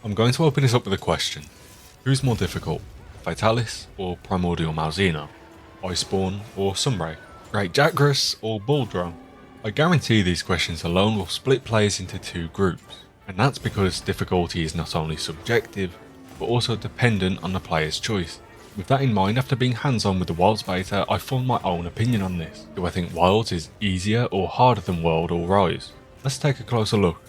I'm going to open this up with a question. Who's more difficult, Fatalis or Primordial Malzeno? Iceborne or Sunbreak? Great Jackrus or Buldrone? I guarantee these questions alone will split players into two groups, and that's because difficulty is not only subjective, but also dependent on the player's choice. With that in mind, after being hands-on with the Wilds beta, I formed my own opinion on this. Do I think Wilds is easier or harder than World or Rise? Let's take a closer look.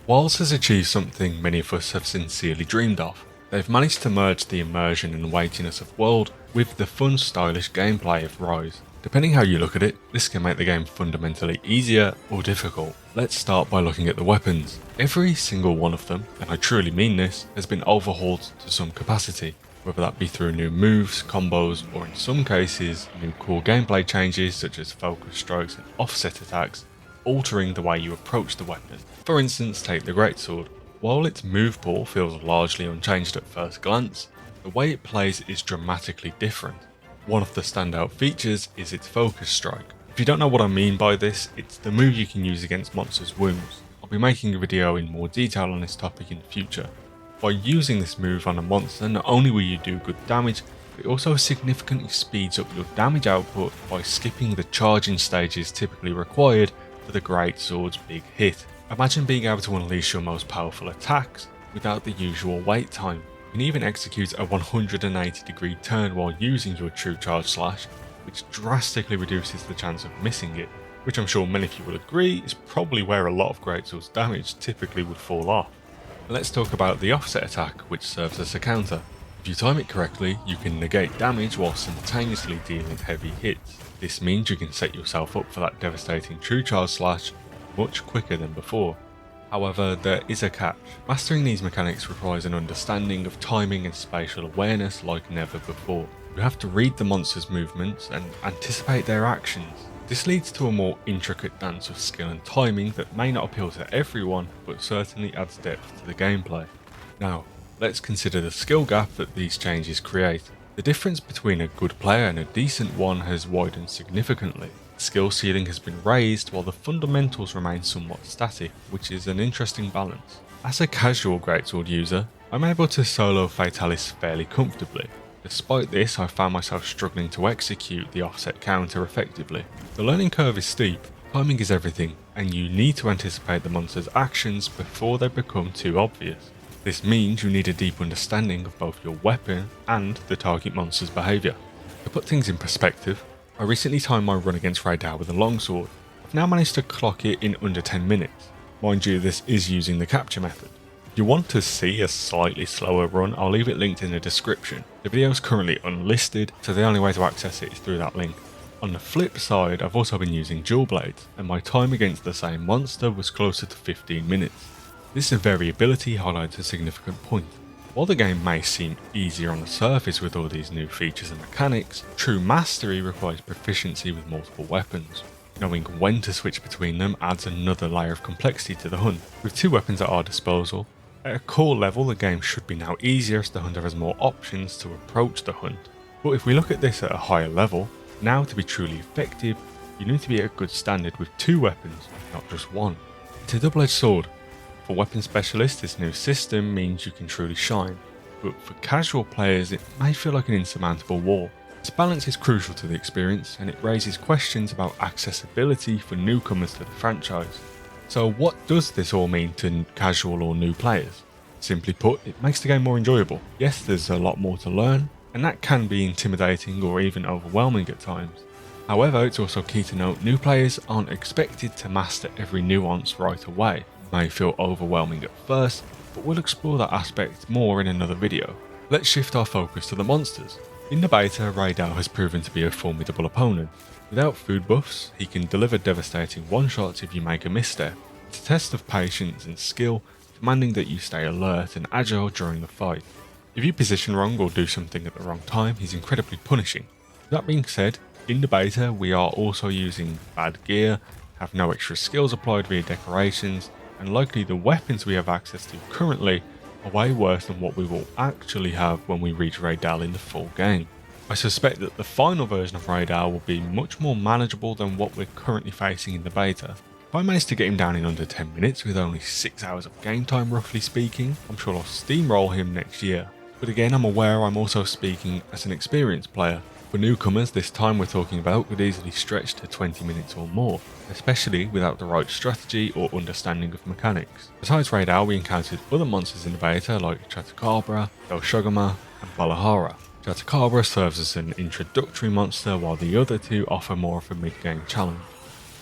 Wilds has achieved something many of us have sincerely dreamed of. They've managed to merge the immersion and weightiness of World with the fun, stylish gameplay of Rise. Depending how you look at it, this can make the game fundamentally easier or difficult. Let's start by looking at the weapons. Every single one of them, and I truly mean this, has been overhauled to some capacity. Whether that be through new moves, combos, or in some cases, new core gameplay changes such as focus strikes and offset attacks, altering the way you approach the weapon. For instance, take the Greatsword. While its move pool feels largely unchanged at first glance, the way it plays is dramatically different. One of the standout features is its focus strike. If you don't know what I mean by this, it's the move you can use against monsters' wounds. I'll be making a video in more detail on this topic in the future. By using this move on a monster, not only will you do good damage, but it also significantly speeds up your damage output by skipping the charging stages typically required for the Greatsword's big hit. Imagine being able to unleash your most powerful attacks without the usual wait time. You can even execute a 180-degree turn while using your true charge slash, which drastically reduces the chance of missing it, which I'm sure many of you will agree is probably where a lot of Greatsword's damage typically would fall off. Let's talk about the offset attack, which serves as a counter. If you time it correctly, you can negate damage while simultaneously dealing heavy hits. This means you can set yourself up for that devastating true charge slash much quicker than before. However, there is a catch. Mastering these mechanics requires an understanding of timing and spatial awareness like never before. You have to read the monster's movements and anticipate their actions. This leads to a more intricate dance of skill and timing that may not appeal to everyone, but certainly adds depth to the gameplay. Now, let's consider the skill gap that these changes create. The difference between a good player and a decent one has widened significantly. The skill ceiling has been raised while the fundamentals remain somewhat static, which is an interesting balance. As a casual Greatsword user, I'm able to solo Fatalis fairly comfortably. Despite this, I found myself struggling to execute the offset counter effectively. The learning curve is steep, timing is everything, and you need to anticipate the monster's actions before they become too obvious. This means you need a deep understanding of both your weapon and the target monster's behaviour. To put things in perspective, I recently timed my run against Raidar with a longsword. I've now managed to clock it in under 10 minutes. Mind you, this is using the capture method. If you want to see a slightly slower run, I'll leave it linked in the description. The video is currently unlisted, so the only way to access it is through that link. On the flip side, I've also been using dual blades, and my time against the same monster was closer to 15 minutes. This variability highlights a significant point. While the game may seem easier on the surface with all these new features and mechanics, true mastery requires proficiency with multiple weapons. Knowing when to switch between them adds another layer of complexity to the hunt. With two weapons at our disposal, at a core level the game should be now easier as the hunter has more options to approach the hunt. But if we look at this at a higher level, now to be truly effective, you need to be at a good standard with two weapons, not just one. It's a double-edged sword. For weapon specialists, this new system means you can truly shine, but for casual players it may feel like an insurmountable wall. This balance is crucial to the experience, and it raises questions about accessibility for newcomers to the franchise. So what does this all mean to casual or new players? Simply put, it makes the game more enjoyable. Yes, there's a lot more to learn, and that can be intimidating or even overwhelming at times. However, it's also key to note new players aren't expected to master every nuance right away. It may feel overwhelming at first, but we'll explore that aspect more in another video. Let's shift our focus to the monsters. In the beta, Raidar has proven to be a formidable opponent. Without food buffs, he can deliver devastating one-shots if you make a misstep. It's a test of patience and skill, demanding that you stay alert and agile during the fight. If you position wrong or do something at the wrong time, he's incredibly punishing. That being said, in the beta we are also using bad gear, have no extra skills applied via decorations, and likely the weapons we have access to currently are way worse than what we will actually have when we reach Raidar in the full game. I suspect that the final version of Raidar will be much more manageable than what we're currently facing in the beta. If I manage to get him down in under 10 minutes with only 6 hours of game time roughly speaking, I'm sure I'll steamroll him next year. But again, I'm aware I'm also speaking as an experienced player. For newcomers, this time we're talking about could easily stretch to 20 minutes or more, especially without the right strategy or understanding of mechanics. Besides Raid Owl, we encountered other monsters in the beta like Chatakabra, Doshogama, and Balahara. Chatakabra serves as an introductory monster, while the other two offer more of a mid-game challenge.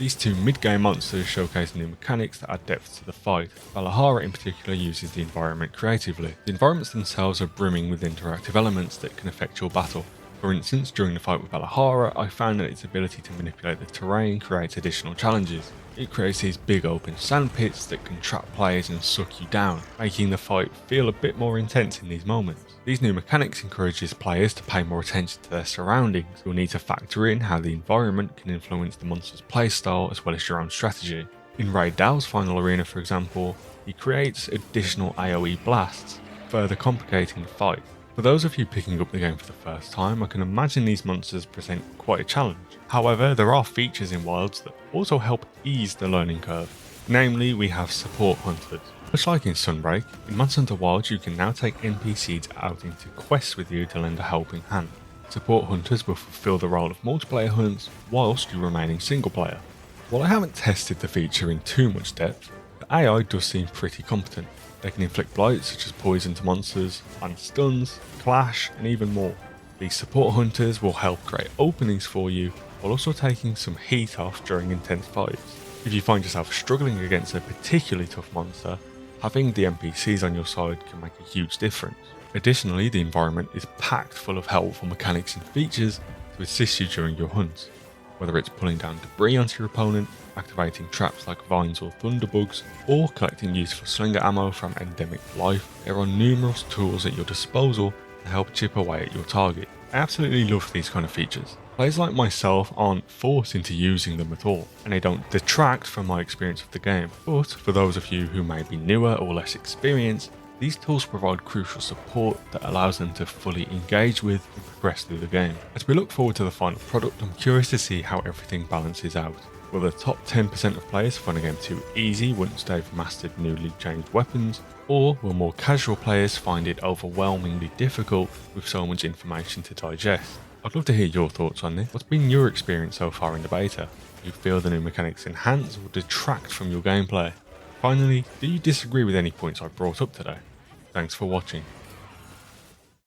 These two mid-game monsters showcase new mechanics that add depth to the fight. Balahara in particular uses the environment creatively. The environments themselves are brimming with interactive elements that can affect your battle. For instance, during the fight with Balahara, I found that its ability to manipulate the terrain creates additional challenges. It creates these big open sand pits that can trap players and suck you down, making the fight feel a bit more intense in these moments. These new mechanics encourages players to pay more attention to their surroundings. You'll need to factor in how the environment can influence the monster's playstyle as well as your own strategy. In Raid Owl's final arena, for example, he creates additional AoE blasts, further complicating the fight. For those of you picking up the game for the first time, I can imagine these monsters present quite a challenge. However, there are features in Wilds that also help ease the learning curve. Namely, we have support hunters. Much like in Sunbreak, in Monster Hunter Wilds you can now take NPCs out into quests with you to lend a helping hand. Support hunters will fulfill the role of multiplayer hunts whilst you remaining single player. While I haven't tested the feature in too much depth, the AI does seem pretty competent. They can inflict blights such as poison to monsters, and stuns, clash, and even more. These support hunters will help create openings for you while also taking some heat off during intense fights. If you find yourself struggling against a particularly tough monster, having the NPCs on your side can make a huge difference. Additionally, the environment is packed full of helpful mechanics and features to assist you during your hunts. Whether it's pulling down debris onto your opponent, activating traps like vines or thunderbugs, or collecting useful slinger ammo from endemic life, there are numerous tools at your disposal to help chip away at your target. I absolutely love these kind of features. Players like myself aren't forced into using them at all, and they don't detract from my experience of the game. But for those of you who may be newer or less experienced, these tools provide crucial support that allows them to fully engage with and progress through the game. As we look forward to the final product, I'm curious to see how everything balances out. Will the top 10% of players find a game too easy once they've mastered newly changed weapons, or will more casual players find it overwhelmingly difficult with so much information to digest? I'd love to hear your thoughts on this. What's been your experience so far in the beta? Do you feel the new mechanics enhance or detract from your gameplay? Finally, do you disagree with any points I brought up today? Thanks for watching.